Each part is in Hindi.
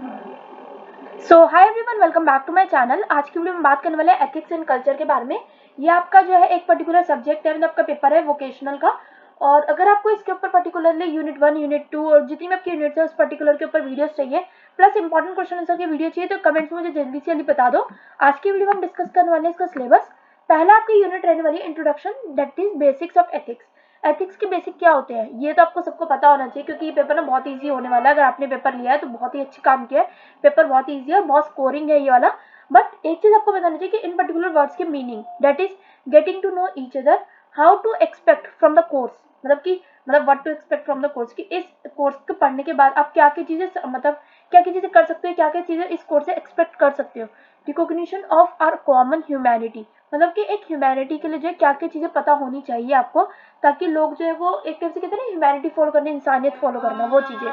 So hi everyone, welcome back to my channel. आज की वीडियो में बात करने वाले हैं एथिक्स एंड कल्चर के बारे में। ये आपका जो है एक पर्टिकुलर सब्जेक्ट है, मतलब आपका पेपर है वोकेशनल का। और अगर आपको इसके ऊपर पर्टिकुलरली यूनिट 1, यूनिट 2 और जितनी भी आपकी यूनिट्स है उस पर्टिकुलर के ऊपर वीडियोस चाहिए, प्लस इंपॉर्टेंट क्वेश्चन आंसर की वीडियो चाहिए, तो कमेंट्स में मुझे जल्दी से जल्दी बता दो। आज की वीडियो में हम डिस्कस करने वाले हैं इसका सिलेबस। पहला आपकी यूनिट रहने वाली है introduction, that is basics of ethics. Ethics के बेसिक क्या होते हैं ये तो आपको सबको पता होना चाहिए, क्योंकि ये पेपर ना बहुत ईजी होने वाला है। अगर आपने पेपर लिया है तो बहुत ही अच्छी काम किया है। पेपर बहुत ईजी है और बहुत स्कोरिंग है ये वाला। बट एक चीज आपको बताना चाहिए कि इन पर्टिकुलर वर्ड्स के meaning, that is getting to know each other, how to expect from the course, मतलब what to expect from the course, कि इस कोर्स को पढ़ने के बाद आप क्या क्या चीजें क्या क्या चीजें कर सकते हो, क्या क्या चीजें इस कोर्स से एक्सपेक्ट कर सकते हो। Recognition of our common humanity, मतलब कि एक ह्यूमैनिटी के लिए जो है क्या क्या चीजें पता होनी चाहिए आपको, ताकि लोग जो है वो एक तरह से कहते हैं ना ह्यूमैनिटी फॉलो करना, इंसानियत फॉलो करना, वो चीजें।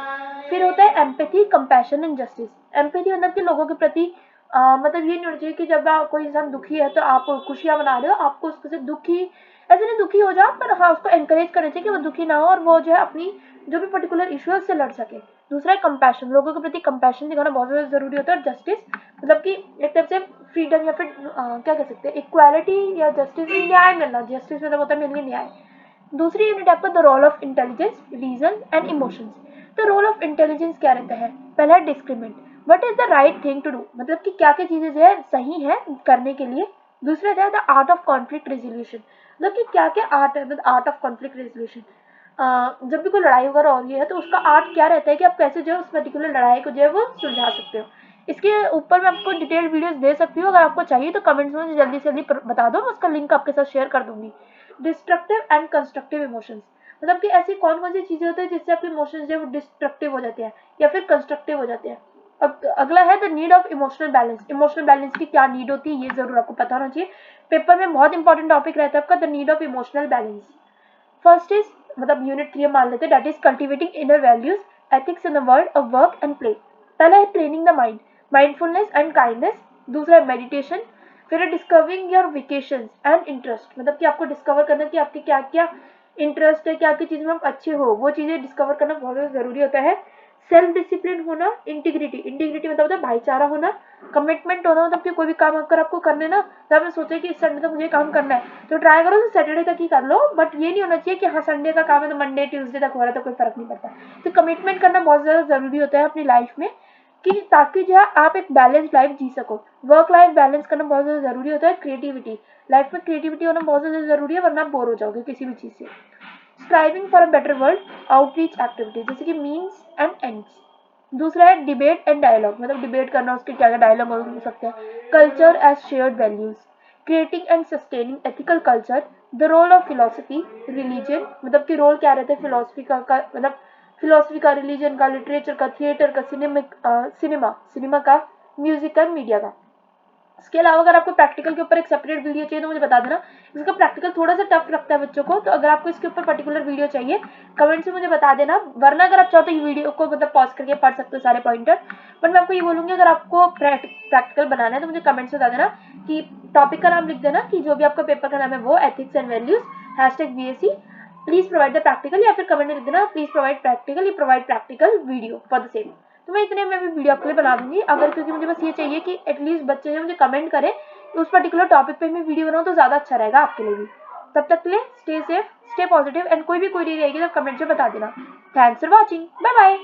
फिर होता है empathy, compassion and justice. Empathy मतलब कि लोगों के प्रति मतलब ये नहीं होना चाहिए कि जब कोई इंसान दुखी है तो आप खुशियां मना रहे हो, आपको उससे दुखी ऐसे नहीं दुखी हो जाओ, पर हाँ उसको एनकरेज करना चाहिए कि वो दुखी ना हो और वो जो है अपनी जो भी पर्टिकुलर इशू है उससे लड़ सके। दूसरा है कंपैशन, लोगों के प्रति कंपैशन दिखाना बहुत ज़्यादा जरूरी होता है। और जस्टिस मतलब कि एक तरफ से फ्रीडम या फिर क्या कह सकते हैं, इक्वालिटी या जस्टिस, न्याय मिलना। जस्टिस मतलब होता है मिलनी न्याय। दूसरी यूनिट आपका the role of intelligence, reason and emotions. तो रोल ऑफ इंटेलिजेंस क्या रहता है? पहला है discriminate, what is the right thing to do, मतलब कि क्या क्या चीजें जो है सही है करने के लिए। दूसरा है the art of conflict resolution, मतलब कि क्या क्या आर्ट है, मतलब आर्ट ऑफ कॉन्फ्लिक्ट रेजोल्यूशन। जब भी कोई लड़ाई वगैरह हो रही है तो उसका आर्ट क्या रहता है कि आप कैसे जो है उस पर्टिकुलर लड़ाई को जो है वो सुलझा सकते हो। इसके ऊपर मैं आपको डिटेल्ड वीडियोस दे सकती हूँ, अगर आपको चाहिए तो कमेंट्स में जल्दी से जल्दी बता दो, मैं उसका लिंक आपके साथ शेयर कर दूंगी। डिस्ट्रक्टिव एंड कंस्ट्रक्टिव इमोशंस, मतलब कि ऐसी कौन कौन सी चीजें होती है जिससे आपके इमोशंस जो है वो डिस्ट्रक्टिव हो जाते हैं या फिर कंस्ट्रक्टिव हो जाते हैं। अब अगला है the need of emotional balance. Emotional balance की क्या नीड होती है ये जरूर आपको पता होना चाहिए। पेपर में बहुत इंपॉर्टेंट टॉपिक रहता है आपका the need of emotional balance. First is मतलब यूनिट 3 मान लेते हैं, that is cultivating inner values, ethics in the world of work and play. पहला है training the mind, mindfulness and kindness. दूसरा है मेडिटेशन। फिर है discovering your vacations and interest, मतलब कि आपको डिस्कवर करना कि आपके क्या क्या इंटरेस्ट है, क्या क्या चीज़ में आप अच्छे हो, वो चीज़ें डिस्कवर करना बहुत ज़्यादा ज़रूरी होता है। सेल्फ डिसिप्लिन होना, इंटीग्रिटी, इंटीग्रिटी मतलब होता है भाईचारा होना। कमिटमेंट होना, मतलब कि कोई भी काम अगर आपको करने ना, तो आपने सोचा कि इस संडे तक मुझे काम करना है तो ट्राई करो तो सैटरडे तक ही कर लो, बट ये नहीं होना चाहिए कि हाँ संडे का काम है तो मंडे ट्यूसडे तक हो रहा है तो कोई फर्क नहीं पड़ता। तो कमिटमेंट करना बहुत ज़्यादा ज़रूरी होता है अपनी लाइफ में, कि ताकि जो है आप एक बैलेंस लाइफ जी सको। वर्क लाइफ बैलेंस करना बहुत ज़्यादा ज़रूरी होता है। क्रिएटिविटी, लाइफ में क्रिएटिविटी होना बहुत ज़्यादा ज़रूरी है, वरना आप बोर हो जाओगे किसी भी चीज़ से। Striving for a better world, outreach activities जैसे कि मीन्स एंड एंड्स। दूसरा है डिबेट एंड डायलॉग, मतलब डिबेट करना, उसके क्या क्या डायलॉग हो सकते हैं। Culture as shared values, creating and sustaining ethical culture. The role of philosophy, religion, मतलब कि रोल क्या रहता है फिलोसफी का मतलब फिलोसफी का, रिलीजन का, लिटरेचर का, थिएटर का, सिनेमा का, म्यूजिक का, मीडिया का। इसके अलावा अगर आपको प्रैक्टिकल के ऊपर एक सेपरेट वीडियो चाहिए तो मुझे बता देना। इसका प्रैक्टिकल थोड़ा सा टफ लगता है बच्चों को, तो अगर आपको इसके ऊपर पर्टिकुलर वीडियो चाहिए कमेंट से मुझे बता देना, वरना अगर आप चाहो तो ये वीडियो को मतलब पॉज करके पढ़ सकते हो सारे पॉइंटर। बट मैं आपको ये बोलूंगी अगर आपको प्रैक्टिकल बनाना है तो मुझे कमेंट से बता देना कि टॉपिक का नाम लिख देना, कि जो भी आपका पेपर का नाम है वो ethics and values, #BSc, please provide the practical, या फिर कमेंट में लिख देना प्लीज प्रोवाइड प्रैक्टिकल, या provide practical video for the same. तो मैं इतने में भी वीडियो आपके लिए बना दूंगी, अगर क्योंकि मुझे बस ये चाहिए कि एटलीस्ट बच्चे जो मुझे कमेंट करें उस पर्टिकुलर टॉपिक पे मैं वीडियो बनाऊँ तो ज़्यादा अच्छा रहेगा आपके लिए भी। तब तक के लिए stay safe, stay positive, and कोई भी क्वेरी रहेगी तो कमेंट में बता देना। Thanks for watching, bye bye.